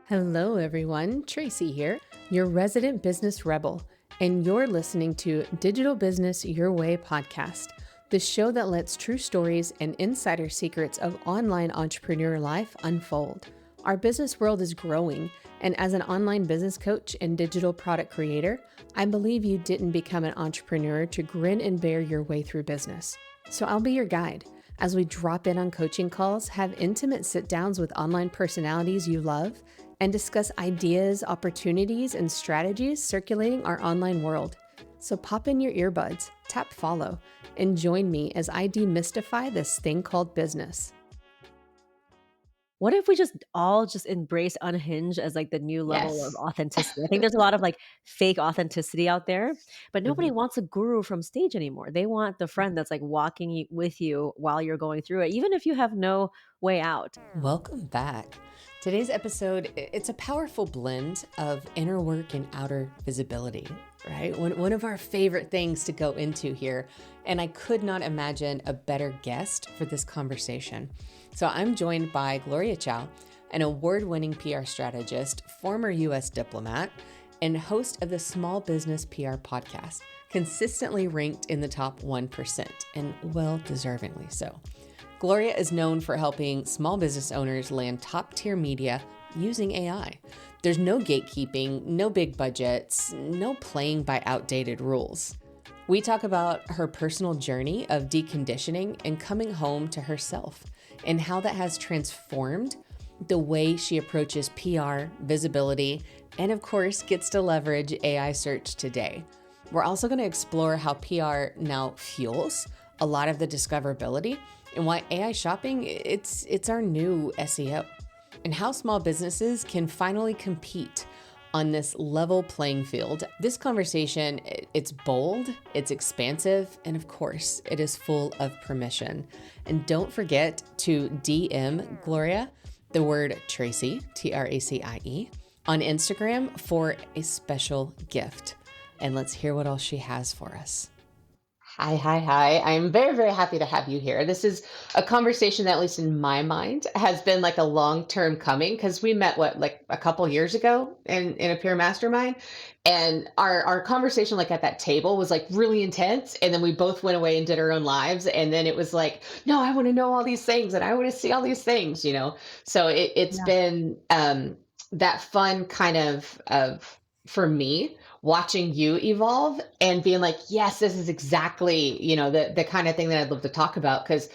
Hello, everyone. Tracy here, your resident business rebel, and you're listening to Digital Business Your Way podcast, the show that lets true stories and insider secrets of online entrepreneur life unfold. Our business world is growing, and as an online business coach and digital product creator, I believe you didn't become an entrepreneur to grin and bear your way through business. So I'll be your guide as we drop in on coaching calls, have intimate sit-downs with online personalities you love, and discuss ideas, opportunities, and strategies circulating our online world. So pop in your earbuds, tap follow, and join me as I demystify this thing called business. What if we just embrace unhinged as like the new level of Yes. authenticity? I think there's a lot of like fake authenticity out there, but nobody Mhm. wants a guru from stage anymore. They want the friend that's like walking with you while you're going through it, even if you have no way out. Welcome back. Today's episode, it's a powerful blend of inner work and outer visibility, right? One of our favorite things to go into here, and I could not imagine a better guest for this conversation. So I'm joined by Gloria Chou, an award-winning PR strategist, former US diplomat, and host of the Small Business PR podcast, consistently ranked in the top 1%, and well-deservingly so. Gloria is known for helping small business owners land top-tier media using AI. There's no gatekeeping, no big budgets, no playing by outdated rules. We talk about her personal journey of deconditioning and coming home to herself and how that has transformed the way she approaches PR, visibility, and of course gets to leverage AI search today. We're also going to explore how PR now fuels a lot of the discoverability and why AI shopping, it's our new SEO, and how small businesses can finally compete on this level playing field. This conversation, it's bold, it's expansive, and of course, it is full of permission. And don't forget to DM Gloria, the word Tracy, Tracie, on Instagram for a special gift. And let's hear what else she has for us. Hi. I'm very, very happy to have you here. This is a conversation that, at least in my mind, has been like a long-term coming because we met like a couple years ago in a peer mastermind. And our conversation like at that table was like really intense. And then we both went away and did our own lives. And then it was like, no, I want to know all these things and I want to see all these things, you know? So it's Yeah. been that fun kind of for me watching you evolve and being like, yes, this is exactly, the kind of thing that I'd love to talk about. Because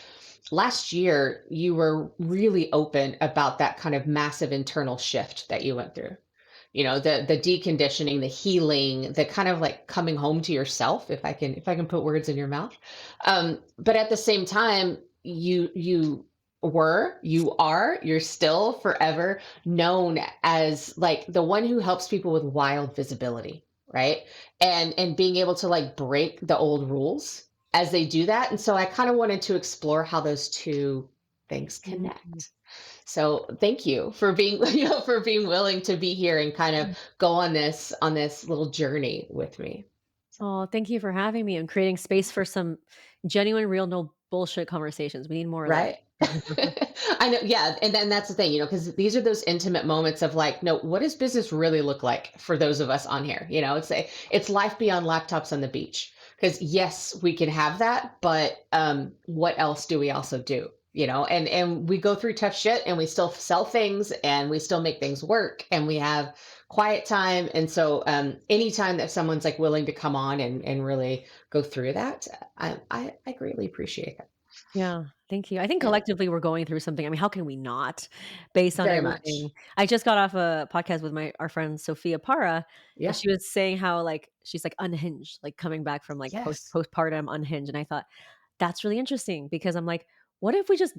last year you were really open about that kind of massive internal shift that you went through. The deconditioning, the healing, the kind of like coming home to yourself, if I can put words in your mouth. But at the same time, you're still forever known as like the one who helps people with wild visibility, right? And being able to like break the old rules as they do that. And so I kind of wanted to explore how those two things Mhm. connect. So thank you for being, for being willing to be here and kind of go on this little journey with me. Oh, thank you for having me and creating space for some genuine, real, no bullshit conversations. We need more of that. Right. I know. Yeah. And then that's the thing, because these are those intimate moments of like, no, what does business really look like for those of us on here? It's life beyond laptops on the beach. Because yes, we can have that, but what else do we also do? And we go through tough shit and we still sell things and we still make things work and we have quiet time. And so anytime that someone's like willing to come on and really go through that, I greatly appreciate that. Yeah, thank you. I think Yeah, collectively we're going through something. I mean, how can we not based on very everything? much. I just got off a podcast with our friend Sophia Para, and Yeah. she was saying how like she's like unhinged, like coming back from like Yes. postpartum unhinged. And I thought that's really interesting because I'm like, what if we just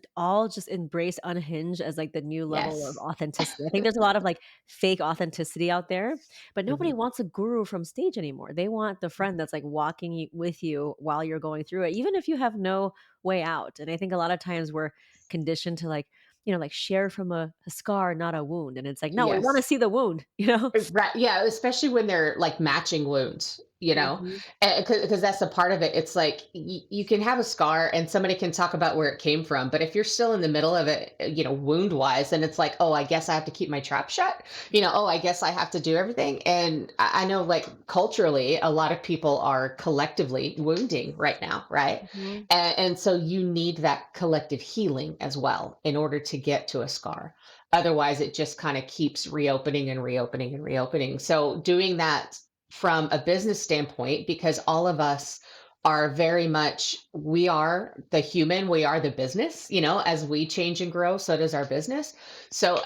embrace unhinged as like the new level of Yes. authenticity? I think there's a lot of like fake authenticity out there, but nobody Mhm. wants a guru from stage anymore. They want the friend that's like walking with you while you're going through it, even if you have no way out. And I think a lot of times we're conditioned to like, like share from a scar, not a wound. And it's like, no, we want to Yes. see the wound, you know? Right, yeah, especially when they're, like, matching wounds, you know, Mhm, because that's a part of it. It's like you can have a scar and somebody can talk about where it came from, but if you're still in the middle of it, wound wise, then it's like, oh, I guess I have to keep my trap shut. Oh, I guess I have to do everything. And I know, like, culturally, a lot of people are collectively wounding right now, right? mhm. And so you need that collective healing as well in order to get to a scar. Otherwise, it just kind of keeps reopening and reopening and reopening. So doing that from a business standpoint, because all of us are very much, we are the human, we are the business, as we change and grow, so does our business. So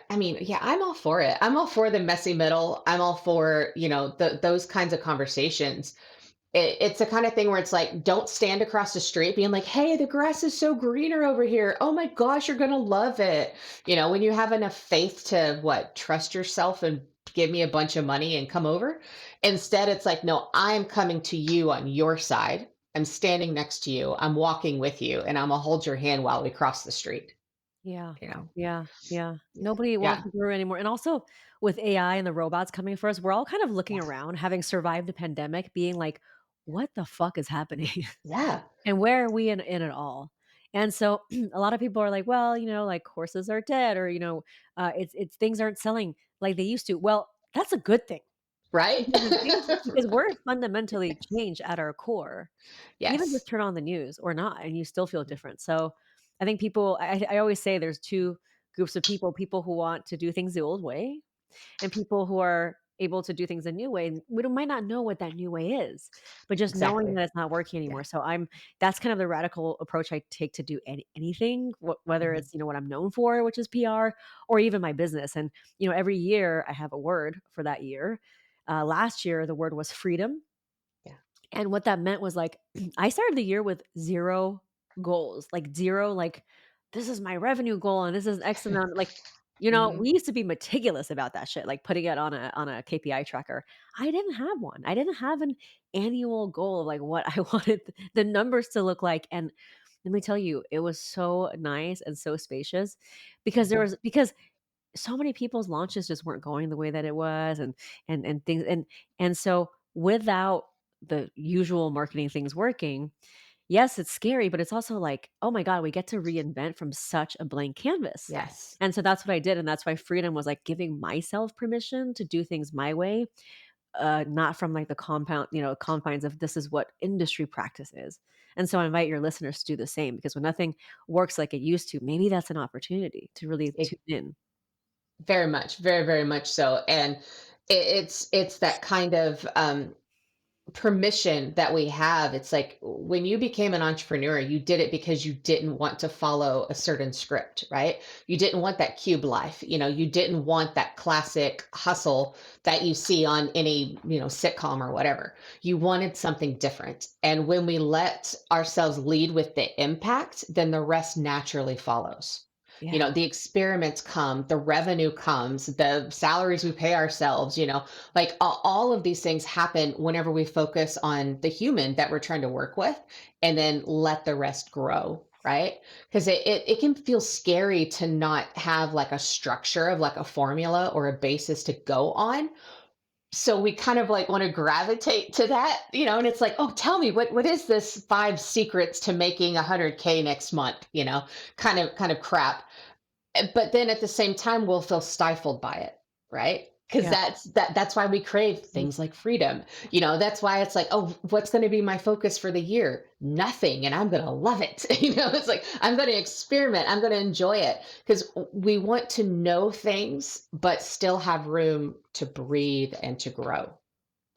I mean, yeah, I'm all for it. I'm all for the messy middle. I'm all for, those kinds of conversations. It's the kind of thing where it's like, don't stand across the street being like, hey, the grass is so greener over here. Oh my gosh, you're going to love it. When you have enough faith to trust yourself and give me a bunch of money and come over. Instead, it's like, no, I'm coming to you on your side. I'm standing next to you. I'm walking with you and I'm going to hold your hand while we cross the street. Yeah. You know? Yeah, yeah. Yeah. Nobody wants Yeah. to grow anymore, and also with AI and the robots coming for us, we're all kind of looking around, having survived the pandemic, being like, "What the fuck is happening?" Yeah. And where are we in it all? And so a lot of people are like, "Well, like horses are dead," or, it's things aren't selling like they used to. Well, that's a good thing Right. because we're fundamentally changed at our core. Even Yes. just turn on the news or not, and you still feel different. So, I think I always say there's 2 groups of people, people who want to do things the old way and people who are able to do things a new way, and might not know what that new way is, but just knowing Exactly. that it's not working Yeah. anymore. So that's kind of the radical approach I take to do anything, whether Mhm. it's, what I'm known for, which is PR, or even my business. And, every year I have a word for that year. Last year, the word was freedom. Yeah. And what that meant was, like, I started the year with 0 goals, like 0, like, "This is my revenue goal and this is X amount," like, Mhm. we used to be meticulous about that shit, like putting it on a KPI tracker. I didn't have one. I didn't have an annual goal of, like, what I wanted the numbers to look like, and let me tell you, it was so nice and so spacious Mhm. because so many people's launches just weren't going the way that it was, and things, and so without the usual marketing things working, yes, it's scary, but it's also like, oh my god, we get to reinvent from such a blank canvas. Yes. And so that's what I did, and that's why freedom was like giving myself permission to do things my way, not from like the confines of this is what industry practice is. And so I invite your listeners to do the same, because when nothing works like it used to, maybe that's an opportunity to really tune in. Very much, very, very much so. And it's that kind of permission that we have. It's like when you became an entrepreneur, you did it because you didn't want to follow a certain script, right? You didn't want that cube life. You didn't want that classic hustle that you see on any, sitcom or whatever. You wanted something different. And when we let ourselves lead with the impact, then the rest naturally follows. Yeah. The experiments come, the revenue comes, the salaries we pay ourselves, like all of these things happen whenever we focus on the human that we're trying to work with and then let the rest grow, right? Because it can feel scary to not have like a structure of like a formula or a basis to go on. So we kind of like want to gravitate to that, and it's like, oh, tell me what is this 5 secrets to making 100K next month, kind of crap. But then at the same time, we'll feel stifled by it, right? Because Yeah. that's why we crave things like freedom. That's why it's like, oh, what's going to be my focus for the year? Nothing, and I'm going to love it. It's like I'm going to experiment. I'm going to enjoy it because we want to know things, but still have room to breathe and to grow.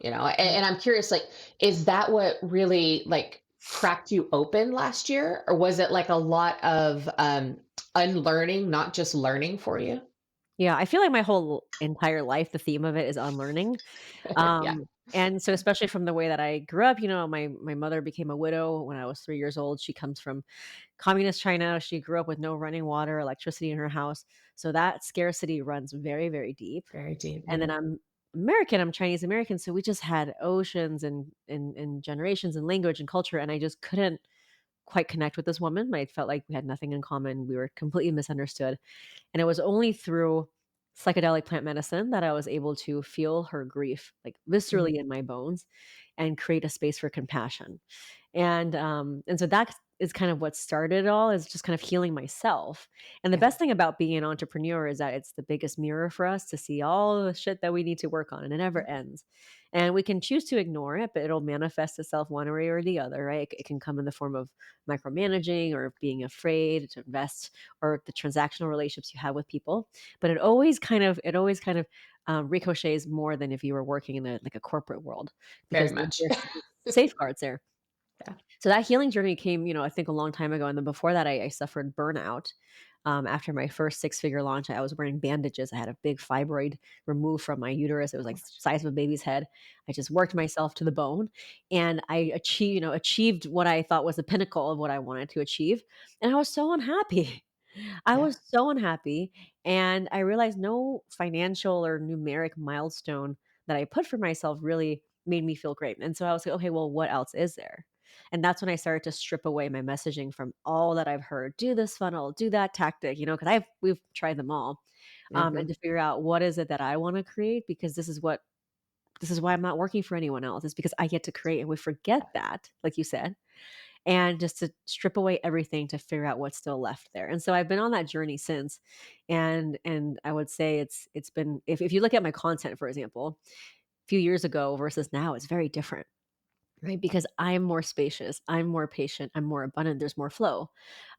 And I'm curious, like, is that what really like cracked you open last year, or was it like a lot of unlearning, not just learning for you? Yeah, I feel like my whole entire life, the theme of it is unlearning. Yeah. And so especially from the way that I grew up, my mother became a widow when I was 3 years old. She comes from communist China. She grew up with no running water, electricity in her house. So that scarcity runs very, very deep. Very deep. And Yeah. then I'm American, I'm Chinese American, so we just had oceans and generations and language and culture, and I just couldn't quite connect with this woman. I felt like we had nothing in common. We were completely misunderstood. And it was only through psychedelic plant medicine that I was able to feel her grief, like, viscerally Mhm. in my bones and create a space for compassion. And so that is kind of what started it all, is just kind of healing myself. And the Yeah, best thing about being an entrepreneur is that it's the biggest mirror for us to see all the shit that we need to work on, and it never ends. And we can choose to ignore it, but it'll manifest itself one way or the other, right? It can come in the form of micromanaging or being afraid to invest, or the transactional relationships you have with people. But it always kind of ricochets more than if you were working in a like a corporate world, very because much. there's safeguards there. Yeah. So that healing journey came, I think a long time ago, and then before that, I suffered burnout. After my first six-figure launch, I was wearing bandages. I had a big fibroid removed from my uterus. It was like the Gosh. size of a baby's head. I just worked myself to the bone, and I achieved what I thought was the pinnacle of what I wanted to achieve, and I was so unhappy. I Yeah. was so unhappy, and I realized no financial or numeric milestone that I put for myself really made me feel great. And so I was like, okay, well, what else is there? And that's when I started to strip away my messaging from all that I've heard. Do this funnel, do that tactic, because we've tried them all, and Mhm. to figure out what is it that I want to create, because this is why I'm not working for anyone else. It's because I get to create, and we forget that, like you said, and just to strip away everything to figure out what's still left there. And so I've been on that journey since. And I would say it's been, if you look at my content, for example, a few years ago versus now, it's very different. Right, because I'm more spacious, I'm more patient, I'm more abundant, there's more flow.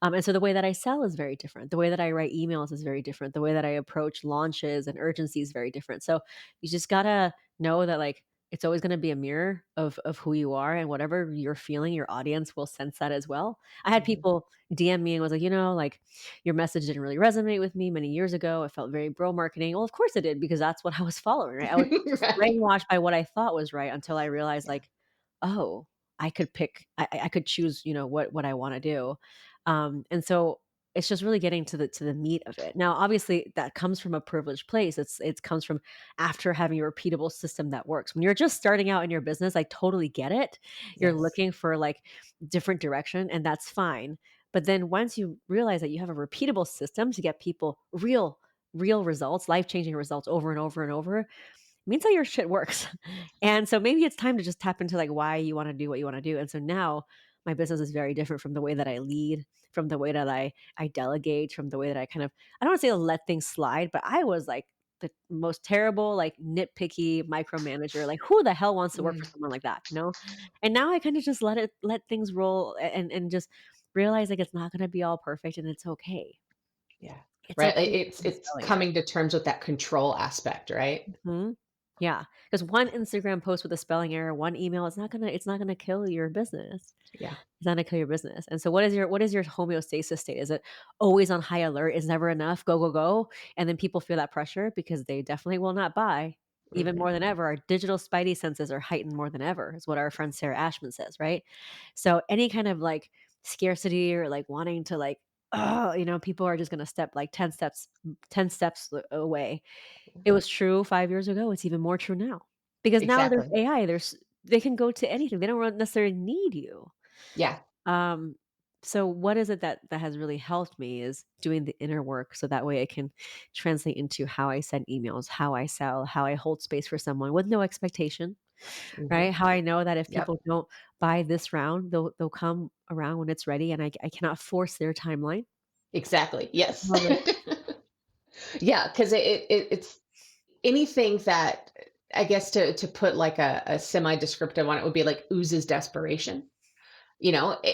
And so the way that I sell is very different. The way that I write emails is very different. The way that I approach launches and urgency is very different. So you just gotta know that, like, it's always gonna be a mirror of who you are, and whatever you're feeling, your audience will sense that as well. I had Mhm. people DM me and was like, like, your message didn't really resonate with me many years ago. It felt very bro marketing. Well, of course it did, because that's what I was following, right? I was Right. brainwashed by what I thought was right, until I realized, Yeah. like, oh, I could choose, what I wanna do. And so it's just really getting to the meat of it. Now, obviously, that comes from a privileged place. It comes from after having a repeatable system that works. When you're just starting out in your business, I totally get it. You're Yes. looking for, like, different direction, and that's fine. But then once you realize that you have a repeatable system to get people real results, life-changing results over and over and over, means that your shit works. And so maybe it's time to just tap into, like, why you wanna do what you wanna do. And so now my business is very different from the way that I lead, from the way that I delegate, from the way that I don't wanna say let things slide, but I was like the most terrible, like, nitpicky micromanager. Like, who the hell wants to work for Mm. someone like that, you know? And now I kinda just let things roll, and just realize, like, it's not gonna be all perfect, and it's okay. Yeah. It's Right. okay It to it's be a it's spelling error. coming to terms with that control aspect, right? Mhm. Yeah, because one Instagram post with a spelling error, one email, it's not gonna kill your business. Yeah. It's not gonna kill your business. And so what is your homeostasis state? Is it always on high alert? Is never enough? Go, go, go? And then people feel that pressure because they definitely will not buy even Mhm. more than ever. Our digital spidey senses are heightened more than ever, is what our friend Sarah Ashman says, right? So any kind of, like, scarcity, or, like, wanting to, like, oh, people are just gonna step like 10 steps away. It was true 5 years ago, it's even more true now. Because now there's Exactly. AI, they can go to anything, they don't necessarily need you. Yeah. Um, so what is it that has really helped me is doing the inner work, so that way I can translate into how I send emails, how I sell, how I hold space for someone with no expectation, right? Mhm. How I know that if Yep. people don't buy this round, they'll come around when it's ready, and I cannot force their timeline. Exactly. Yes. Love it. Yeah, 'cause it's anything that I guess to put like a semi descriptive on it would be like oozes desperation.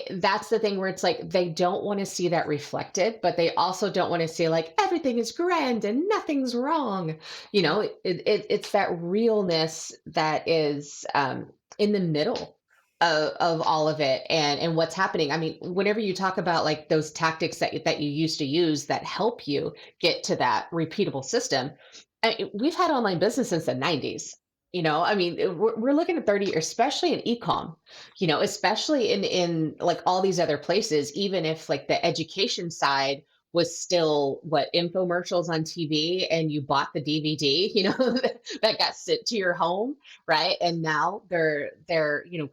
That's the thing where it's like they don't want to see that reflected, but they also don't want to see like everything is grand and nothing's wrong. It's that realness that is in the middle of all of it, and what's happening. I mean, whenever you talk about like those tactics that you used to use that help you get to that repeatable system, we've had online business since the 90s. I mean, we're looking at 30, especially in ecom, especially in like all these other places, even if like the education side was still what infomercials on TV and you bought the DVD, that got sent to your home, right? And now they're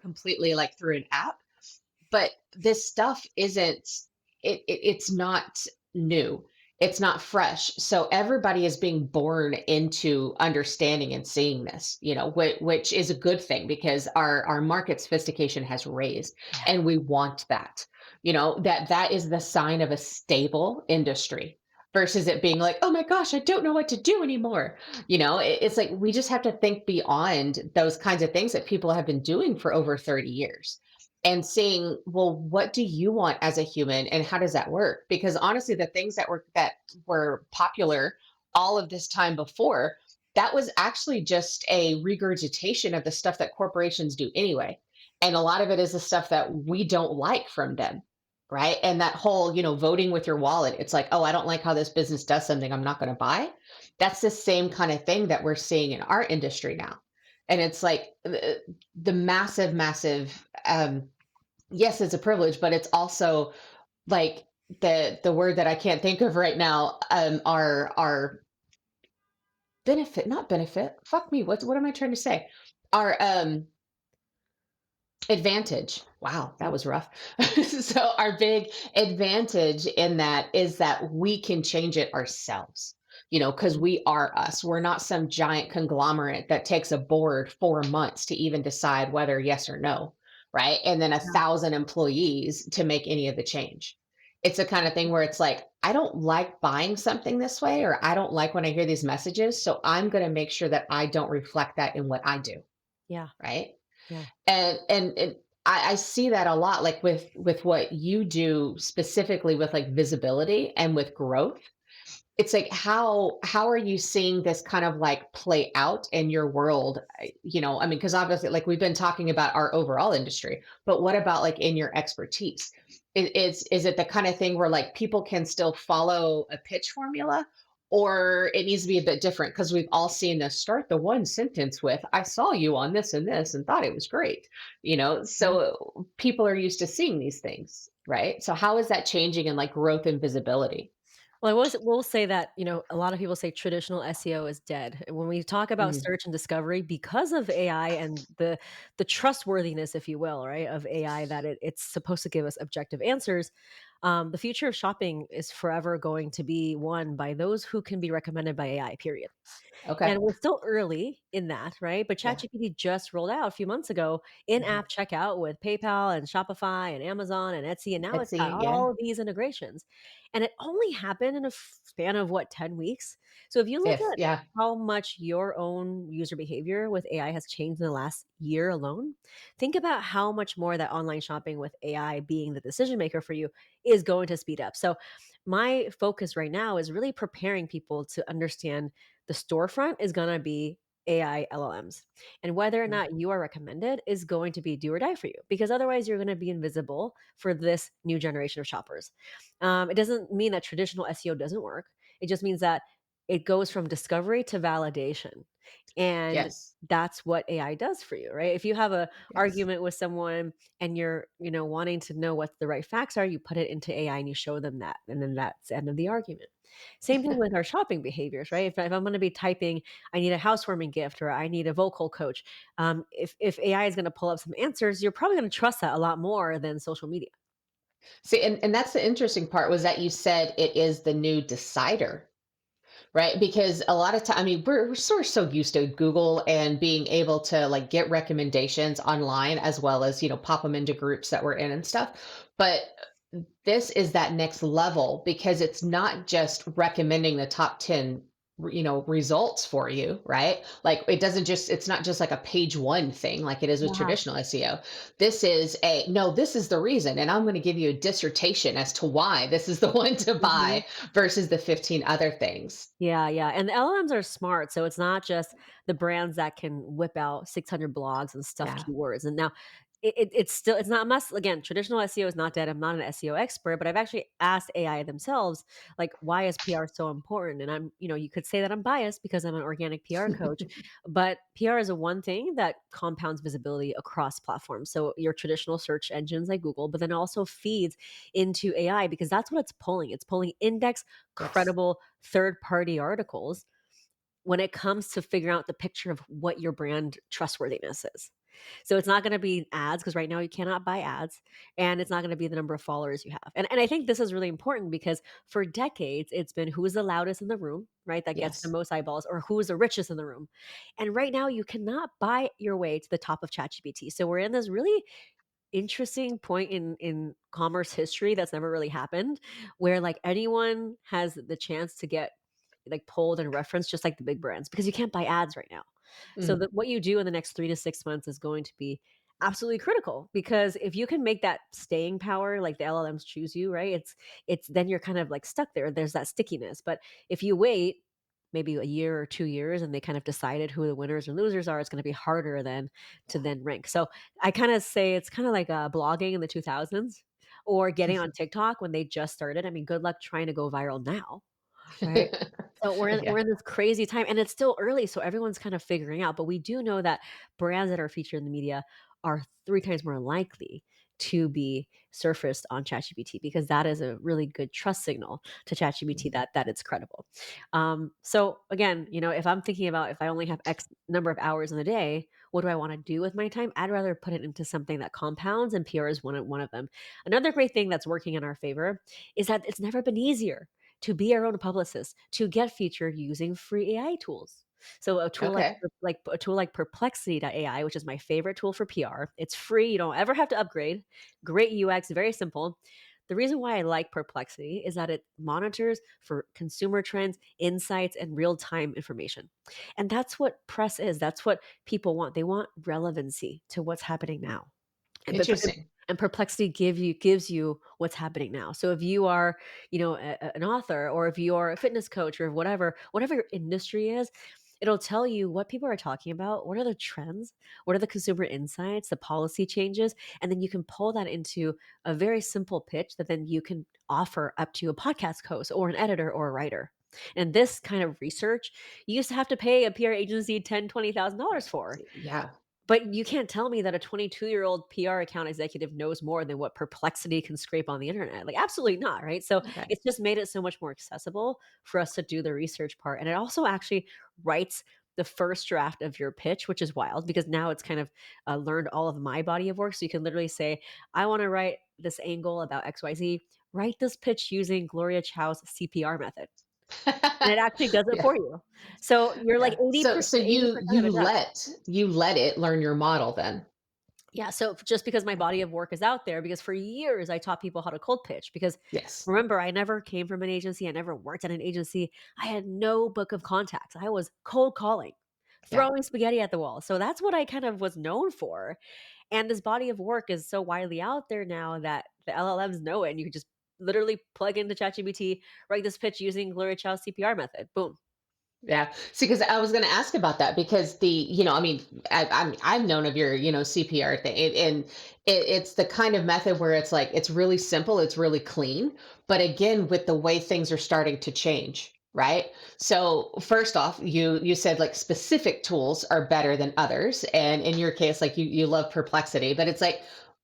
completely like through an app. But this stuff isn't it's not new. It's not fresh. So everybody is being born into understanding and seeing this, which is a good thing because our market sophistication has raised, Yeah. and we want that. That is the sign of a stable industry versus it being like, oh my gosh, I don't know what to do anymore. It's like we just have to think beyond those kinds of things that people have been doing for over 30 years and seeing, well, what do you want as a human and how does that work? Because honestly, the things that were popular all of this time before, that was actually just a regurgitation of the stuff that corporations do anyway. And a lot of it is the stuff that we don't like from them. Right. And that whole, voting with your wallet, it's like, oh, I don't like how this business does something, I'm not going to buy. That's the same kind of thing that we're seeing in our industry now. And it's like the massive, massive, yes, it's a privilege, but it's also like the word that I can't think of right now, our benefit, not benefit. Fuck me. What am I trying to say? Our advantage. Wow, that Mm. was rough. So our big advantage in that is that we can change it ourselves. Because we are us. We're not some giant conglomerate that takes a board 4 months to even decide whether yes or no, right? And then 1,000 employees to make any of the change. It's the kind of thing where it's like, I don't like buying something this way, or I don't like when I hear these messages. So I'm going to make sure that I don't reflect that in what I do, Yeah. right? Yeah. And I see that a lot, like with what you do specifically with like visibility and with growth. It's like how are you seeing this kind of like play out in your world? I mean, because obviously, like we've been talking about our overall industry, but what about like in your expertise? Is it the kind of thing where like people can still follow a pitch formula, or it needs to be a bit different? Because we've all seen this start the one sentence with, I saw you on this and this and thought it was great. Yeah. So people are used to seeing these things, right? So how is that changing in like growth and visibility? Well, will say that, a lot of people say traditional SEO is dead. When we talk about Mhm. search and discovery, because of AI and the trustworthiness, if you will, right, of AI, that it's supposed to give us objective answers, the future of shopping is forever going to be won by those who can be recommended by AI, period. Okay. And we're still early in that, right? But Yeah. ChatGPT just rolled out a few months ago Mhm. in-app checkout with PayPal and Shopify and Amazon and Etsy, and now it's got Etsy, yeah. all of these integrations. And it only happened in a span of what, 10 weeks? So if you look If at yeah. how much your own user behavior with AI has changed in the last year alone, think about how much more that online shopping with AI being the decision maker for you is going to speed up. So my focus right now is really preparing people to understand the storefront is going to be AI LLMs. And whether or Mm. not you are recommended is going to be do or die for you, because otherwise you're going to be invisible for this new generation of shoppers. It doesn't mean that traditional SEO doesn't work. It just means that it goes from discovery to validation. And Yes. that's what AI does for you, right? If you have a Yes. argument with someone and you're, wanting to know what the right facts are, you put it into AI and you show them that, and then that's the end of the argument. Same thing with our shopping behaviors, right? If I'm going to be typing, I need a housewarming gift or I need a vocal coach. If AI is going to pull up some answers, you're probably going to trust that a lot more than social media. See, and that's the interesting part was that you said it is the new decider, right? Because a lot of time, I mean, we're sort of so used to Google and being able to like get recommendations online as well as, pop them into groups that we're in and stuff. But this is that next level because it's not just recommending the top 10 results for you, right? Like it's not just like a page one thing like it is with Yeah. traditional SEO. This is a no, this is the reason, and I'm going to give you a dissertation as to why this is the one to Mhm. buy versus the 15 other things. Yeah, yeah, and the LLMs are smart, so it's not just the brands that can whip out 600 blogs and stuff Yeah. keywords, and now it's still it's not must again, traditional SEO is not dead, I'm not an SEO expert, but I've actually asked AI themselves, like, "Why is PR so important?" And you could say that I'm biased because I'm an organic PR coach, but PR is a one thing that compounds visibility across platforms, so your traditional search engines like Google, but then also feeds into AI because that's what it's pulling index Yes. credible third party articles when it comes to figuring out the picture of what your brand trustworthiness is. So it's not gonna be ads because right now you cannot buy ads, and it's not gonna be the number of followers you have. And I think this is really important because for decades, it's been who is the loudest in the room, right? That gets the Yes. most eyeballs, or who is the richest in the room. And right now, you cannot buy your way to the top of ChatGPT. So we're in this really interesting point in commerce history that's never really happened, where, like, anyone has the chance to get, like, pulled and referenced just like the big brands because you can't buy ads right now. So Mm. that what you do in the next 3 to 6 months is going to be absolutely critical because if you can make that staying power, like the LLMs choose you, right? It's then you're kind of, like, stuck there. There's that stickiness. But if you wait maybe a year or 2 years and they kind of decided who the winners and losers are, it's gonna be harder then to then rank. So I kinda say it's kinda like, blogging in the 2000s or getting on TikTok when they just started. I mean, good luck trying to go viral now, right? So we're Yeah. in this crazy time, and it's still early, so everyone's kind of figuring out, but we do know that brands that are featured in the media are 3 times more likely to be surfaced on ChatGPT because that is a really good trust signal to ChatGPT Mhm. that it's credible. So again, if I'm thinking about if I only have X number of hours in the day, what do I wanna do with my time? I'd rather put it into something that compounds, and PR is one of them. Another great thing that's working in our favor is that it's never been easier to be our own publicist, to get featured using free AI tools. So a tool Okay. like a tool like Perplexity.ai, which is my favorite tool for PR. It's free, you don't ever have to upgrade. Great UX, very simple. The reason why I like Perplexity is that it monitors for consumer trends, insights, and real-time information. And that's what press is. That's what people want. They want relevancy to what's happening now. And but Interesting. and Perplexity gives you what's happening now. So if you are, an author, or if you are a fitness coach, or whatever your industry is, it'll tell you what people are talking about, what are the trends, what are the consumer insights, the policy changes, and then you can pull that into a very simple pitch that then you can offer up to a podcast host or an editor or a writer. And this kind of research, you used to have to pay a PR agency $10,000-$20,000 for. Yeah. But you can't tell me that a 22-year-old PR account executive knows more than what Perplexity can scrape on the internet. Like, absolutely not, right? So Okay. it's just made it so much more accessible for us to do the research part. And it also actually writes the first draft of your pitch, which is wild because now it's kind of learned all of my body of work. So you can literally say, I want to write this angle about XYZ. Write this pitch using Gloria Chow's CPR method. And it actually does it Yeah. for you. So you're like Yeah. So 80% of it done. you let it learn your model then. Yeah, so just because my body Okay. of work is out there, because for years I taught people how to cold pitch because Yes. remember, I never came from an agency, I never worked at an agency. I had no book of contacts. I was cold calling, Yeah. throwing spaghetti at the wall. So that's what I kind of was known for. And this body of work is so widely out there now that the LLMs know it, and you can just literally plug into ChatGPT, write this pitch using Gloria Chow's CPR method. Boom. Yeah. See, because I was going to ask about that because I mean, I've known of your, CPR thing, and it's the kind of method where it's like it's really simple, it's really clean, but again, with the way things are starting to change, right? So first off, you said like specific tools are better than others, and in your case, like you love Perplexity, but it's like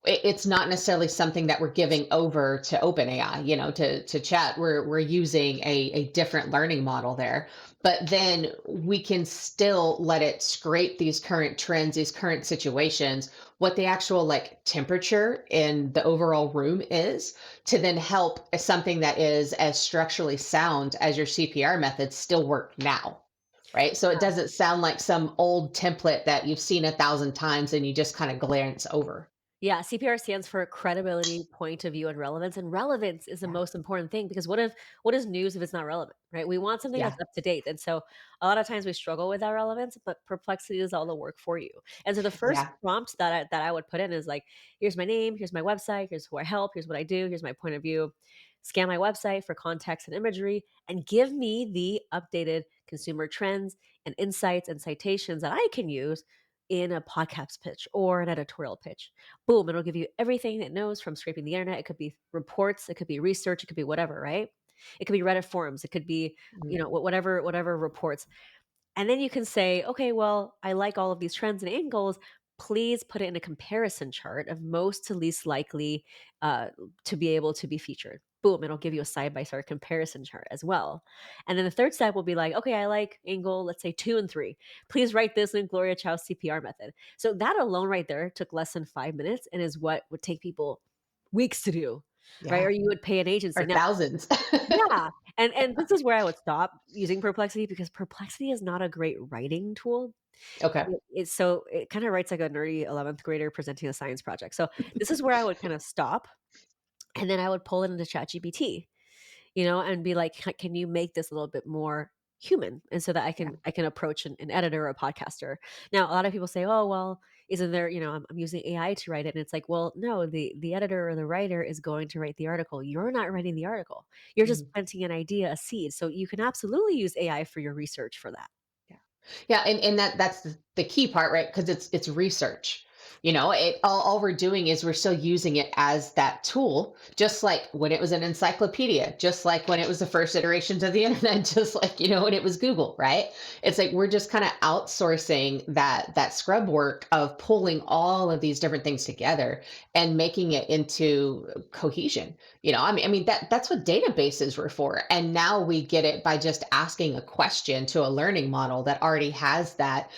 it's not necessarily something that we're giving over to OpenAI, to chat. We're using a different learning model there, but then we can still let it scrape these current trends, these current situations, what the actual like temperature in the overall room is, to then help something that is as structurally sound as your CPR methods still work now. Right. So it doesn't sound like some old template that you've seen 1,000 times and you just kind of glance over. Yeah, CPR stands for credibility, point of view, and relevance. And relevance is the Yeah. most important thing because what is news if it's not relevant, right? We want something Yeah. that's up to date. And so a lot of times we struggle with that relevance, but perplexity does all the work for you. And so the first Yeah. prompt that I would put in is like, here's my name, here's my website, here's who I help, here's what I do, here's my point of view. Scan my website for context and imagery, and give me the updated consumer trends and insights and citations that I can use in a podcast pitch or an editorial pitch. Boom, it'll give you everything it knows from scraping the internet. It could be reports, it could be research, it could be whatever, right? It could be Reddit forums, it could be, Mm. whatever reports. And then you can say, okay, well, I like all of these trends and angles. Please put it in a comparison chart of most to least likely uh, to be able to be featured. boom, it'll give you a side by side comparison chart as well. And then the third step will be like, okay, I like angle, let's say 2 and 3. Please write this in Gloria Chou's CPR method. So that alone right there took less than 5 minutes and is what would take people weeks to do, right? Or Yeah. you would pay an agency. Or Now, thousands. yeah. And this is where I would stop using Perplexity because Perplexity is not a great writing tool. Okay. It kind of writes like a nerdy 11th grader presenting a science project. So this is where I would kind of stop and then I would pull it into ChatGPT, and be like, Can you make this a little bit more human?" And so that Yeah. I can approach an editor or a podcaster. Now, a lot of people say, "Oh, well, isn't there, I'm using AI to write it." And it's like, well, no, the editor or the writer is going to write the article. You're not writing the article. You're just Mhm. planting an idea, a seed. So you can absolutely use AI for your research for that. Yeah. Yeah, and that's the key part, right? Because it's research. All we're doing is we're still using it as that tool, just like when it was an encyclopedia, just like when it was the first iterations of the internet, just like when it was Google, right? It's like we're just kind of outsourcing that scrub work of pulling all of these different things together and making it into cohesion. I mean that's what databases were for. And now we get it by just asking a question to a learning model that already has that,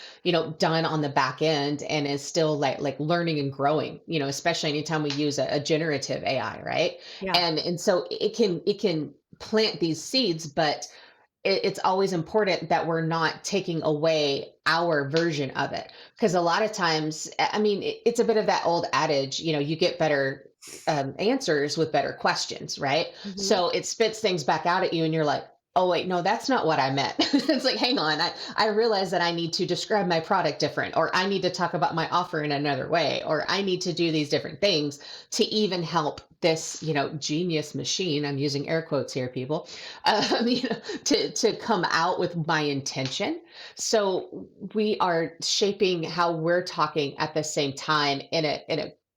done on the back end and is still like learning and growing, especially anytime we use a generative AI, right? Yeah. And so it can plant these seeds, but it's always important that we're not taking away our version of it, because a lot of times, I mean, it's a bit of that old adage, you get better answers with better questions, right? Mhm. So it spits things back out at you and you're like, oh wait, no, that's not what I meant. It's like, hang on, I realize that I need to describe my product different, or I need to talk about my offer in another way, or I need to do these different things to even help this, genius machine, I'm using air quotes here, people, to come out with my intention. So we are shaping how we're talking at the same time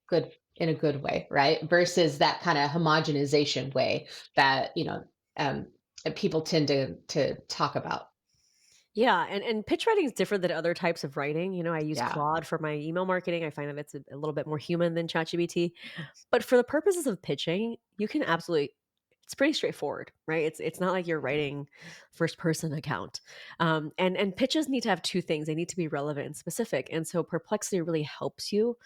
good in a good way, right? Versus that kind of homogenization way that um, people tend to talk about. Yeah, and pitch writing is different than other types of writing. I use Yeah. Claude for my email marketing. I find that it's a little bit more human than ChatGPT. But for the purposes of pitching, you can absolutely it's pretty straightforward, right? It's not like you're writing first person account. And pitches need to have two things. They need to be relevant and specific. And so Perplexity really helps you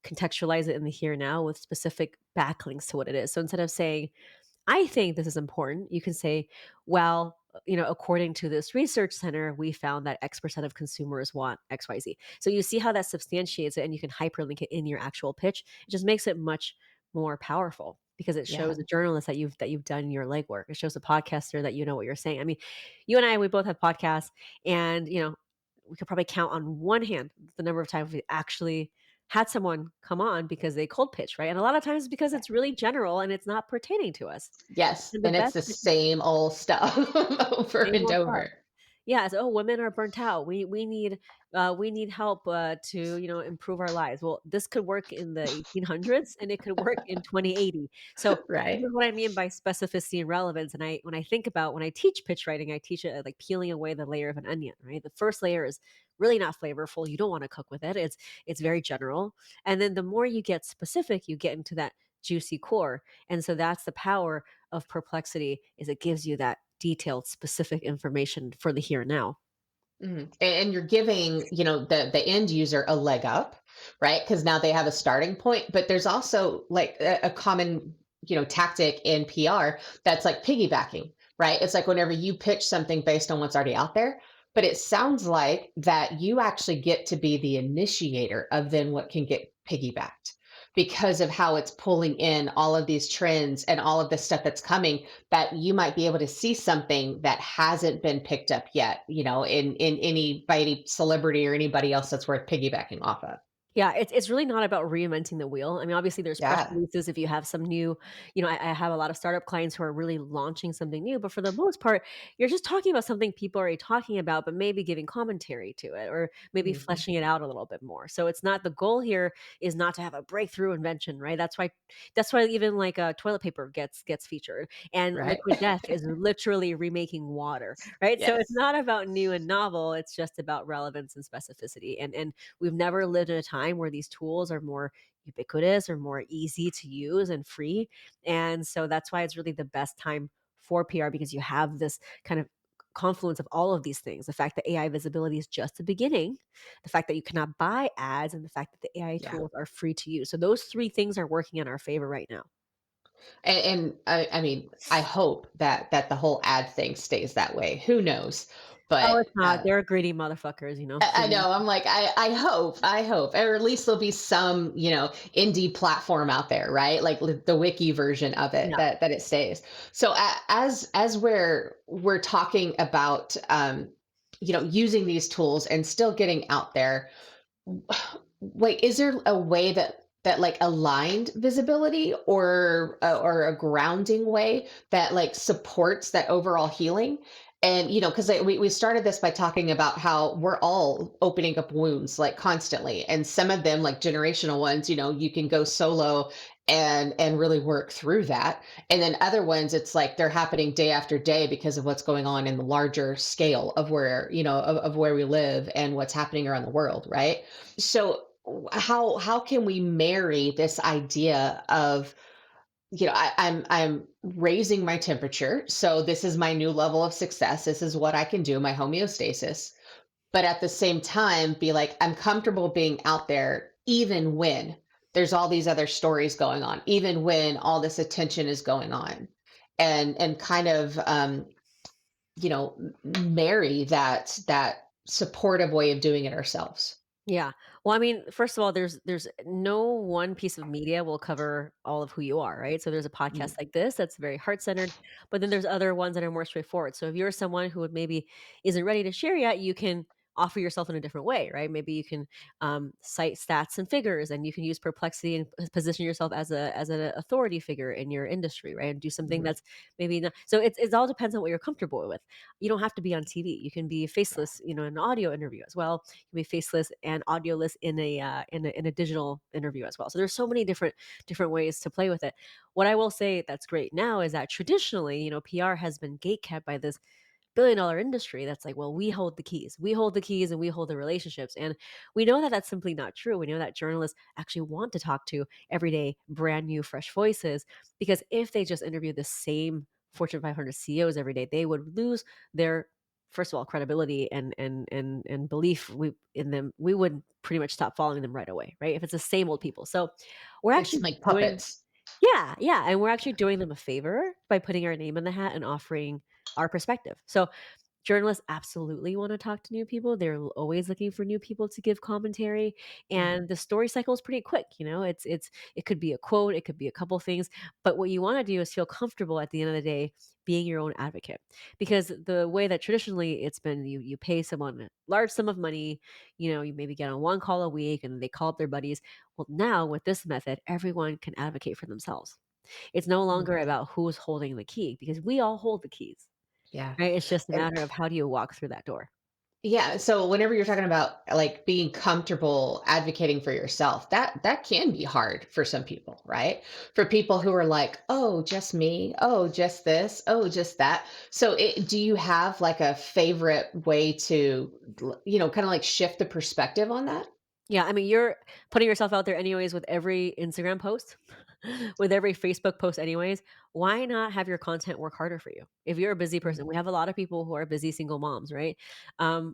contextualize it in the here and now with specific backlinks to what it is. So instead of saying, I think this is important, you can say, well, according to this research center, we found that X% of consumers want XYZ. So you see how that substantiates it and you can hyperlink it in your actual pitch. It just makes it much more powerful because it Yeah. shows a journalist that you've done your legwork. It shows a podcaster that you know what you're saying. I mean, you and I, we both have podcasts, and we could probably count on one hand the number of times we actually had someone come on because they cold pitch, right? And a lot of times because it's really general and it's not pertaining to us. Yes. And the And it's best the pitches, same old stuff over same and old stuff. over. Yeah, so, "Oh, women are burnt out. We need help, to, improve our lives." Well, this could work in the 1800s, and it could work in 2080. So, this Right. is what I mean by specificity and relevance, and when I teach pitch writing, I teach it, like peeling away the layer of an onion, right? The first layer is really not flavorful, you don't wanna cook with it, it's very general, and then the more you get specific, you get into that juicy core, and so that's the power of Perplexity, is it gives you that detailed, specific information for the here and now. Mhm. And you're giving, the end user a leg up, right? Because now they have a starting point. But there's also like a common, tactic in PR that's like piggybacking, right? It's like whenever you pitch something based on what's already out there, but it sounds like that you actually get to be the initiator of then what can get piggybacked because of how it's pulling in all of these trends and all of the stuff that's coming, that you might be able to see something that hasn't been picked up yet, in any by any celebrity or anybody else that's worth piggybacking off of. Yeah, it's really not about reinventing the wheel. I mean, obviously, there's press Yeah. releases if you have some new, I have a lot of startup clients who are really launching something new, but for the most part, you're just talking about something people are already talking about, but maybe giving commentary to it or maybe Mhm. fleshing it out a little bit more. So it's not the goal here is not to have a breakthrough invention, right? That's why even like toilet paper gets featured, and Right. liquid death is literally remaking water, right? So it's Yes. not about new and novel; it's just about relevance and specificity, and we've never lived in a time time where these tools are more ubiquitous or more easy to use and free. And so that's why it's really the best time for PR, because you have this kind of confluence of all of these things. The fact that AI visibility is just the beginning, the fact that you cannot buy ads, and the fact that the AI Yeah. tools are free to use. So those three things are working in our favor right now. And I mean, I hope that the whole ad thing stays that way. Who knows? Oh, But it's not. They're greedy motherfuckers, I So know. I'm like, I hope, or at least there'll be some, indie platform out there, right? Like the wiki version of it yeah. that it stays. So as we're talking about, using these tools and still getting out there, wait, is there a way that like aligned visibility or a grounding way that like supports that overall healing? And because we started this by talking about how we're all opening up wounds like constantly, and some of them like generational ones, you can go solo and really work through that, and then other ones it's like they're happening day after day because of what's going on in the larger scale of where of where we live and what's happening around the world, right? So how can we marry this idea of I'm raising my temperature, so this is my new level of success, this is what I can do, my homeostasis, but at the same time be like I'm comfortable being out there even when there's all these other stories going on, even when all this attention is going on, and kind of marry that supportive way of doing it ourselves. Yeah. Well, I mean, first of all, there's no one piece of media will cover all of who you are, right? So there's a podcast Mm, like this that's very heart-centered, but then there's other ones that are more straightforward. So if you're someone who would maybe isn't ready to share yet, you can offer yourself in a different way, right? Maybe you can cite stats and figures, and you can use perplexity and position yourself as an authority figure in your industry, right? And do something mhm. that's maybe not. So it all depends on what you're comfortable with. You don't have to be on TV. You can be faceless, in an audio interview as well. You can be faceless and audioless in a digital interview as well. So there's so many different ways to play with it. What I will say that's great now is that traditionally, PR has been gatekept by this billion-dollar industry that's like, well, we hold the keys. We hold the keys and we hold the relationships. And we know that that's simply not true. We know that journalists actually want to talk to everyday, brand new, fresh voices, because if they just interview the same Fortune 500 CEOs every day, they would lose their, first of all, credibility and belief in them. We would pretty much stop following them right away, right? If it's the same old people. So we're They seem actually like doing puppets. yeah, yeah, and we're actually doing them a favor by putting our name in the hat and offering our perspective. So journalists absolutely want to talk to new people. They're always looking for new people to give commentary, Mhm. and the story cycle is pretty quick. It could be a quote, it could be a couple things, but what you want to do is feel comfortable at the end of the day being your own advocate. Because the way that traditionally it's been, you pay someone a large sum of money, you maybe get on one call a week and they call up their buddies. Well, now with this method, everyone can advocate for themselves. It's no Mm, longer about who's holding the key, because we all hold the keys. yeah. Right? It's just a And matter of how do you walk through that door. yeah, so whenever you're talking about like being comfortable advocating for yourself, that can be hard for some people, right? For people who are like, "Oh, just me. Oh, just this. Oh, just that." So, do you have like a favorite way to, kind of like shift the perspective on that? Yeah, I mean, you're putting yourself out there anyways with every Instagram post, with every Facebook post anyways. Why not have your content work harder for you? If you're a busy Mhm. person, we have a lot of people who are busy single moms, right?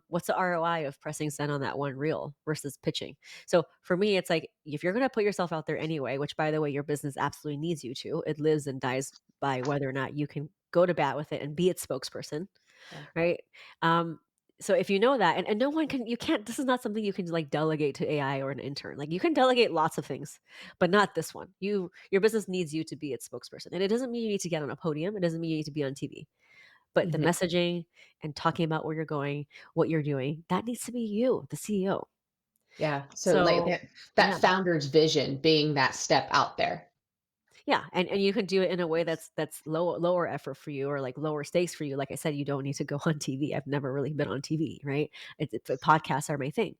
What's the ROI of pressing send on that one reel versus pitching? So for me, it's like if you're gonna put yourself out there anyway, which by the way, your business absolutely needs you to. It lives and dies by whether or not you can go to bat with it and be its spokesperson, Yeah. right? Um, so if you know that, and no one can, you can't, this is not something you can like delegate to AI or an intern. Like you can delegate lots of things, but not this one. Your business needs you to be its spokesperson. And it doesn't mean you need to get on a podium. It doesn't mean you need to be on TV, but the Mhm. messaging and talking about where you're going, what you're doing, that needs to be you, the CEO. Yeah. So like So that yeah. founder's vision being that step out there. Yeah, and you can do it in a way that's lower effort for you, or like lower stakes for you. Like I said, you don't need to go on TV. I've never really been on TV, right? It's podcasts are my thing.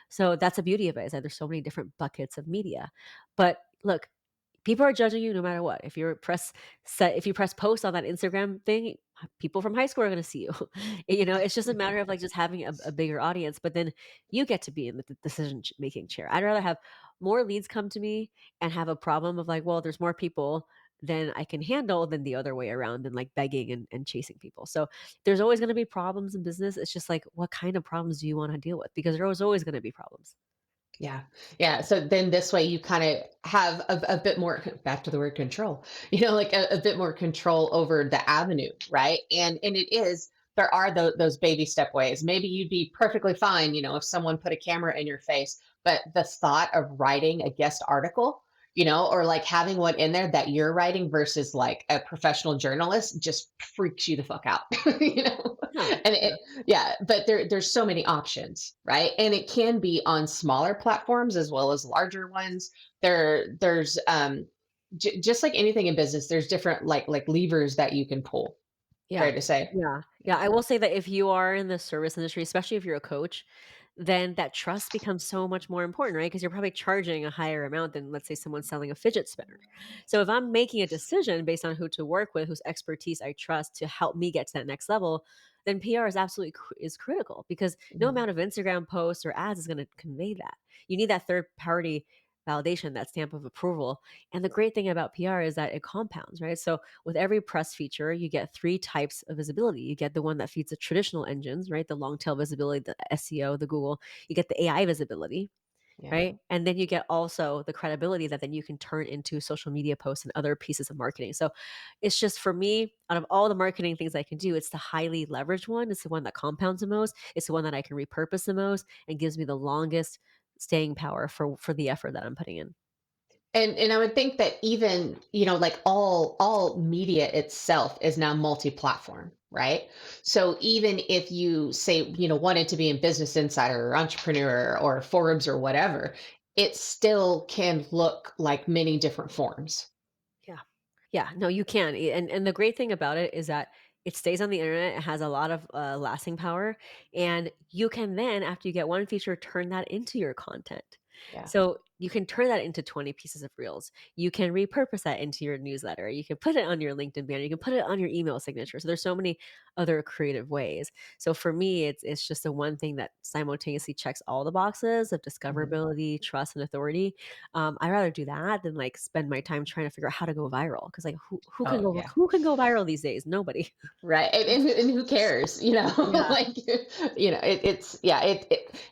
So that's the beauty of it, is that there's so many different buckets of media. But look, people are judging you no matter what. If you press post on that Instagram thing, people from high school are going to see you. It's just a matter of like just having a bigger audience, but then you get to be in the decision making chair. I'd rather have more leads come to me and have a problem of like, well, there's more people than I can handle than the other way around and like begging and chasing people. So there's always going to be problems in business. It's just like, what kind of problems do you want to deal with? Because there's always going to be problems. Yeah. Yeah. So then this way you kind of have a bit more, back to the word control, like a bit more control over the avenue. Right. And it is, there are those baby step ways. Maybe you'd be perfectly fine, if someone put a camera in your face, but the thought of writing a guest article, or like having one in there that you're writing versus like a professional journalist just freaks you the fuck out, you know? Yeah. And yeah, but there's so many options, right? And it can be on smaller platforms as well as larger ones. There's just like anything in business, there's different like levers that you can pull. Yeah. Fair to say. Yeah. Yeah, Yeah. I will say that if you are in the service industry, especially if you're a coach, then that trust becomes so much more important, right? Because you're probably charging a higher amount than, let's say, someone selling a fidget spinner. So if I'm making a decision based on who to work with, whose expertise I trust to help me get to that next level, then PR is absolutely is critical because no Mhm. amount of Instagram posts or ads is going to convey that. You need that third party validation, that stamp of approval. And the great thing about PR is that it compounds, right? So with every press feature, you get three types of visibility. You get the one that feeds the traditional engines, right? The long tail visibility, the SEO, the Google. You get the AI visibility, Yeah. right? And then you get also the credibility that then you can turn into social media posts and other pieces of marketing. So it's just for me, out of all the marketing things I can do, it's the highly leveraged one. It's the one that compounds the most. It's the one that I can repurpose the most and gives me the longest staying power for the effort that I'm putting in. And I would think that even, like all media itself is now multi-platform, right? So even if you say, wanted to be in Business Insider or Entrepreneur or Forbes or whatever, it still can look like many different forms. Yeah. Yeah, no, you can, and the great thing about it is that it stays on the internet, it has a lot of, lasting power, and you can then, after you get one feature, turn that into your content. Yeah. So, you can turn that into 20 pieces of reels. You can repurpose that into your newsletter. You can put it on your LinkedIn banner. You can put it on your email signature. So, there's so many other creative ways. So, for me, it's just the one thing that simultaneously checks all the boxes of Mhm. discoverability, trust, and authority. I'd rather do that than, like, spend my time trying to figure out how to go viral. Because like, Oh, yeah. who can go viral these days? Nobody. Right. And who cares? Yeah. Like, it's, yeah,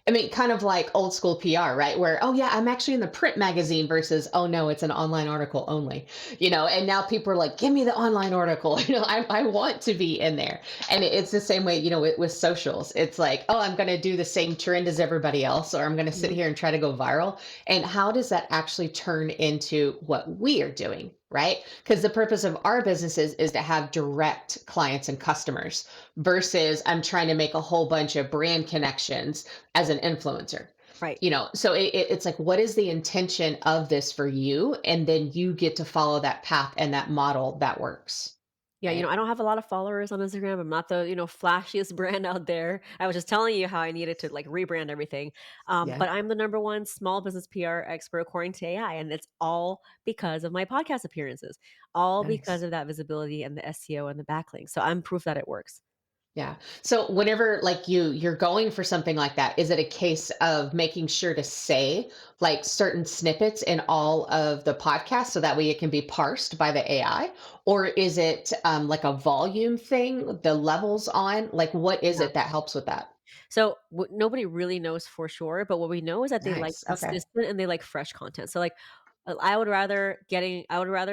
I mean, kind of like old school PR, right? Where, oh, yeah, I'm actually in the print magazine versus, oh, no, it's an online article only, and now people are like, give me the online article. I want to be in there. And it's the same way, with socials. It's like, oh, I'm going to do the same trend as everybody else, or I'm going to sit Mhm. here and try to go viral. And how does that actually turn into what we are doing? Right? Because the purpose of our businesses is to have direct clients and customers versus I'm trying to make a whole bunch of brand connections as an influencer. Right. So it's like, what is the intention of this for you? And then you get to follow that path and that model that works. Yeah, Right. I don't have a lot of followers on Instagram. I'm not the, flashiest brand out there. I was just telling you how I needed to like rebrand everything. Yeah. But I'm the number one small business PR expert according to AI. And it's all because of my podcast appearances, all because Nice. of that visibility and the SEO and the backlink. So I'm proof that it works. Yeah. So whenever like you're going for something like that, is it a case of making sure to say like certain snippets in all of the podcasts so that way it can be parsed by the AI? Or is it like a volume thing, the levels on? Like what is Yeah. it that helps with that? So nobody really knows for sure, but what we know is that they like Nice. Okay. consistent and they like fresh content. So like I would rather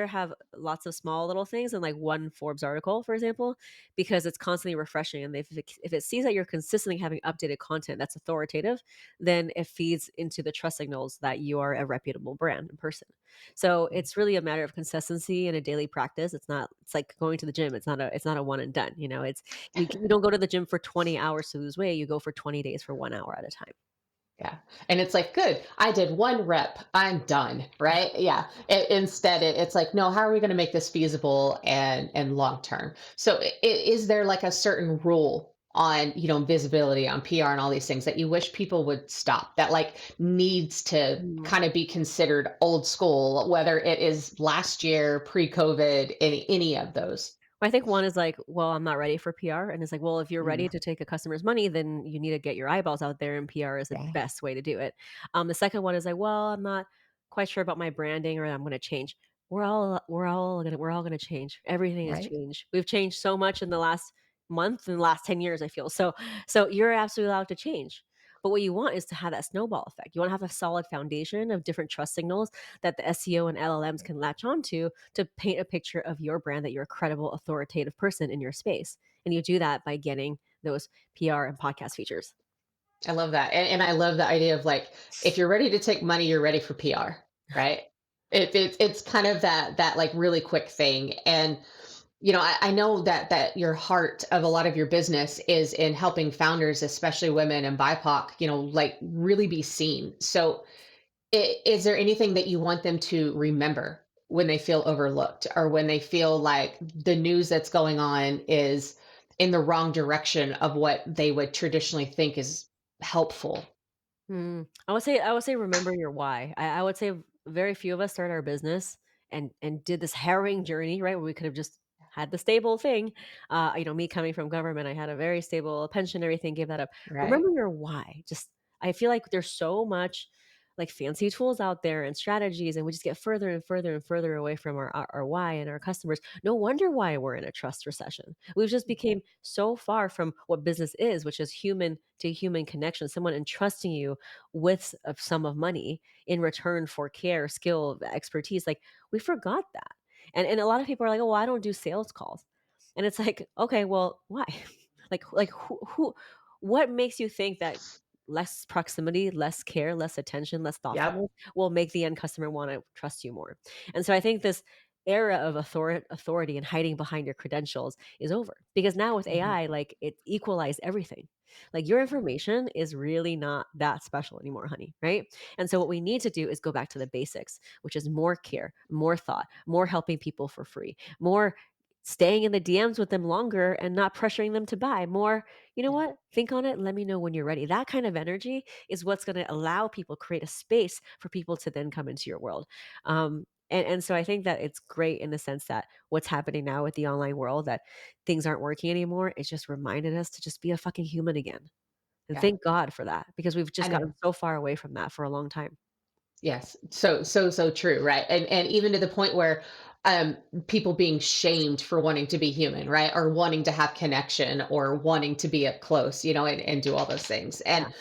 have lots of small little things than like one Forbes article, for example, because it's constantly refreshing. And if it sees that you're consistently having updated content that's authoritative, then it feeds into the trust signals that you are a reputable brand in person. So it's really a matter of consistency and a daily practice. It's like going to the gym. It's not a one and done. You don't go to the gym for 20 hours to lose weight. You go for 20 days for 1 hour at a time. Yeah. And it's like, good, I did one rep, I'm done. Right. Yeah. Instead, it's like, no, how are we going to make this feasible and long term? So is there like a certain rule on, visibility on PR and all these things that you wish people would stop that like needs to Mm. kind of be considered old school, whether it is last year, pre-COVID, any of those? I think one is like, well, I'm not ready for PR. And it's like, well, if you're ready Mm, to take a customer's money, then you need to get your eyeballs out there and PR is the yeah, best way to do it. The second one is like, well, I'm not quite sure about my branding or I'm going to change. We're all going to change. Everything has right. changed. We've changed so much in the last month and the last 10 years, I feel. So you're absolutely allowed to change. But what you want is to have that snowball effect. You want to have a solid foundation of different trust signals that the SEO and LLMs can latch onto to paint a picture of your brand that you're a credible, authoritative person in your space. And you do that by getting those PR and podcast features. I love that. And I love the idea of like, if you're ready to take money, you're ready for PR, right? It's kind of that like really quick thing. And I know that your heart of a lot of your business is in helping founders, especially women and BIPOC, like really be seen. So is there anything that you want them to remember when they feel overlooked or when they feel like the news that's going on is in the wrong direction of what they would traditionally think is helpful? I would say remember your why. I would say very few of us started our business and did this harrowing journey, right? Where we could have just had the stable thing. Me coming from government, I had a very stable pension, everything, gave that up. Right. Remember your why. Just I feel like there's so much like fancy tools out there and strategies, and we just get further and further and further away from our why and our customers. No wonder why we're in a trust recession. We've just became so far from what business is, which is human to human connection, someone entrusting you with a sum of money in return for care, skill, expertise. Like we forgot that. And a lot of people are like, "Oh, well, I don't do sales calls." And it's like, "Okay, well, why?" like who what makes you think that less proximity, less care, less attention, less Yep. thoughtfulness will make the end customer want to trust you more? And so I think this era of authority and hiding behind your credentials is over because now with Mhm. AI, like it equalized everything. Like your information is really not that special anymore, honey, right? And so what we need to do is go back to the basics, which is more care, more thought, more helping people for free, more staying in the DMs with them longer and not pressuring them to buy, more, you know Yeah. what? Think on it, let me know when you're ready. That kind of energy is what's going to allow people create a space for people to then come into your world. And so I think that it's great in the sense that what's happening now with the online world that things aren't working anymore. It's just reminded us to just be a fucking human again. And Yeah. thank God for that because we've I just gotten know. so far away from that for a long time. Yes. So true, right? And even to the point where people being shamed for wanting to be human, right? Or wanting to have connection or wanting to be up close, and do all those things. Yeah. And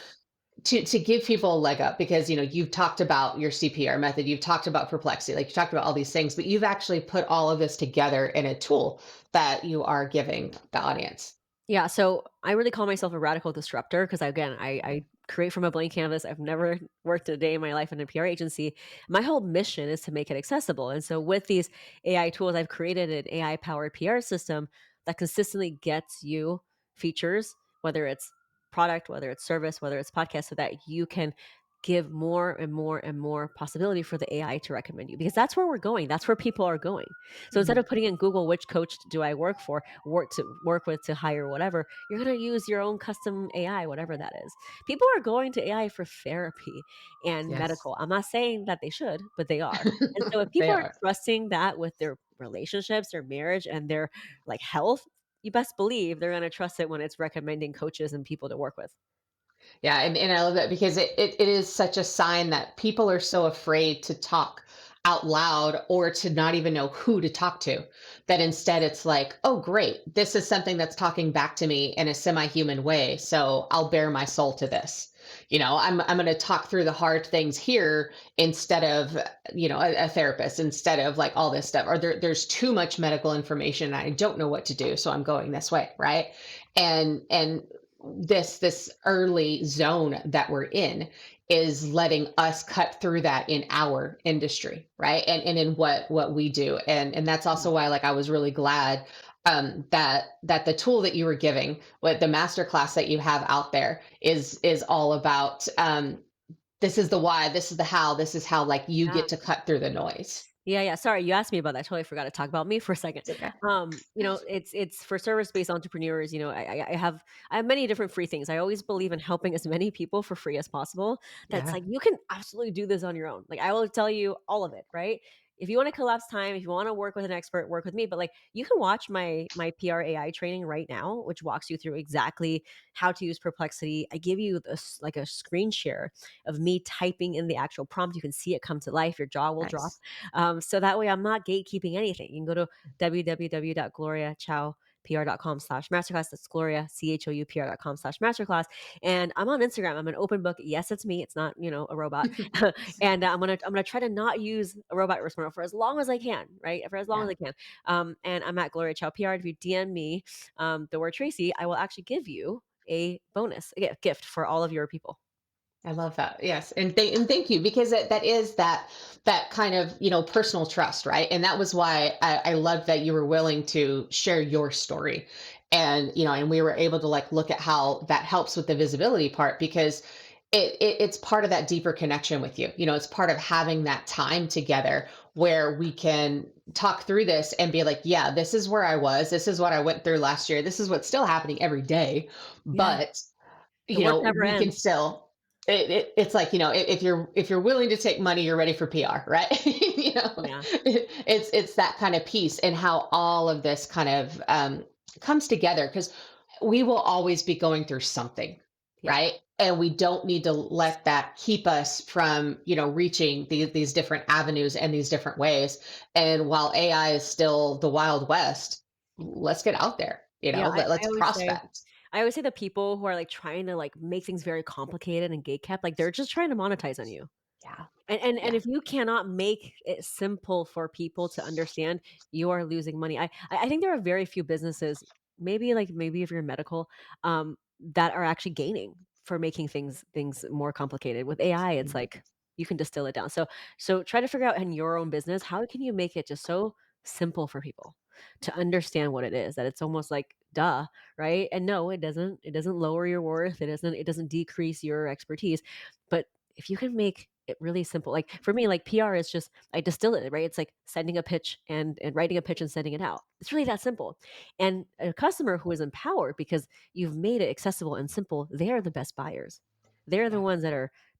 to give people a leg up because you've talked about your CPR method, you've talked about perplexity, like you talked about all these things, but you've actually put all of this together in a tool that you are giving the audience. Yeah, so I really call myself a radical disruptor because again, I create from a blank canvas. I've never worked a day in my life in a PR agency. My whole mission is to make it accessible. And so with these AI tools, I've created an AI powered PR system that consistently gets you features, whether it's product, whether it's service, whether it's podcast, so that you can give more and more and more possibility for the AI to recommend you because that's where we're going. That's where people are going. So instead Mhm. of putting in Google, which coach do I work with to hire whatever, you're going to use your own custom AI, whatever that is. People are going to AI for therapy and Yes. medical. I'm not saying that they should, but they are. And so if They people are are. trusting that with their relationships, their marriage, and their like health, you best believe they're going to trust it when it's recommending coaches and people to work with. Yeah, and I love that because it is such a sign that people are so afraid to talk out loud or to not even know who to talk to, that instead it's like, oh great, this is something that's talking back to me in a semi-human way, so I'll bare my soul to this. I'm going to talk through the hard things here instead of a therapist, instead of like all this stuff, or there's too much medical information and I don't know what to do, so I'm going this way, right? And this early zone that we're in is letting us cut through that in our industry, right? And in what we do. And that's also why like I was really glad that the tool that you were giving, what the master class that you have out there is all about this is the why, this is the how, this is how like you Yeah. get to cut through the noise. Yeah, yeah. Sorry, you asked me about that. I totally forgot to talk about me for a second. It's okay. It's for service-based entrepreneurs. I have many different free things. I always believe in helping as many people for free as possible. That's Yeah. like you can absolutely do this on your own. Like I will tell you all of it, right? if you want to collapse time, if you want to work with an expert, work with me. But like, you can watch my PRAI training right now, which walks you through exactly how to use Perplexity. I give you like a screen share of me typing in the actual prompt. You can see it come to life. Your jaw will drop. Nice. So that way I'm not gatekeeping anything. You can go to www.gloriachoupr.com/masterclass. That's Gloria, CHOUPR.com/masterclass. And I'm on Instagram. I'm an open book. Yes, it's me. It's not, a robot. And I'm gonna try to not use a robot response for as long as I can, right? For as long as Yeah. I can. And I'm at Gloria Chou PR. If you DM me the word Tracy, I will actually give you a bonus, a gift for all of your people. I love that. Yes. And thank you, because that is that kind of, personal trust, right? And that was why I loved that you were willing to share your story. And, and we were able to like look at how that helps with the visibility part, because it's part of that deeper connection with you. It's part of having that time together where we can talk through this and be like, yeah, this is where I was. This is what I went through last year. This is what's still happening every day. Yeah. But The work never we can ends. still, it's like, if you're willing to take money, you're ready for PR, right? Yeah. It's that kind of piece, and how all of this kind of comes together, because we will always be going through something, Yeah. right? And we don't need to let that keep us from, reaching these different avenues and these different ways. And while AI is still the Wild West, let's get out there, Yeah. let's prospect. I always say the people who are like trying to like make things very complicated and gatekept, like they're just trying to monetize on you. Yeah. And Yeah. if you cannot make it simple for people to understand, you are losing money. I think there are very few businesses, maybe if you're medical, that are actually gaining for making things more complicated. With AI, it's like you can distill it down. So try to figure out in your own business, how can you make it just so simple for people to understand what it is, that it's almost like duh, right? And no, it doesn't lower your worth, it doesn't decrease your expertise. But if you can make it really simple, like for me, like PR is just, I distill it, right? It's like sending a pitch and writing a pitch and sending it out. It's really that simple. And a customer who is empowered because you've made it accessible and simple, they are the best buyers. They're the Yeah. ones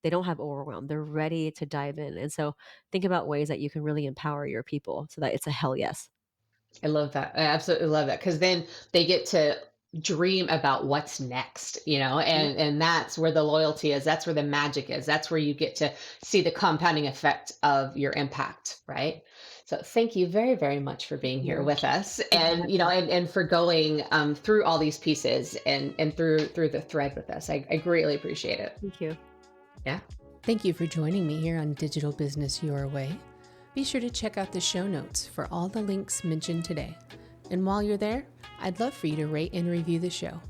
they don't have overwhelm. They're ready to dive in. And so think about ways that you can really empower your people so that it's a hell yes. I love that. I absolutely love that, because then they get to dream about what's next, Yep. and that's where the loyalty is. That's where the magic is. That's where you get to see the compounding effect of your impact, right? So thank you very, very much for Thank being here you. with us, Thank you. and and for going through all these pieces, and through the thread with us. I greatly appreciate it. Thank you. Yeah. Thank you for joining me here on Digital Business Your Way. Be sure to check out the show notes for all the links mentioned today. And while you're there, I'd love for you to rate and review the show.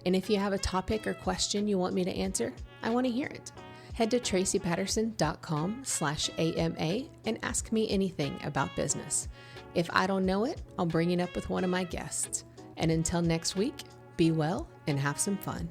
And if you have a topic or question you want me to answer, I want to hear it. Head to tracypatterson.com/AMA and ask me anything about business. If I don't know it, I'll bring it up with one of my guests. And until next week, be well and have some fun.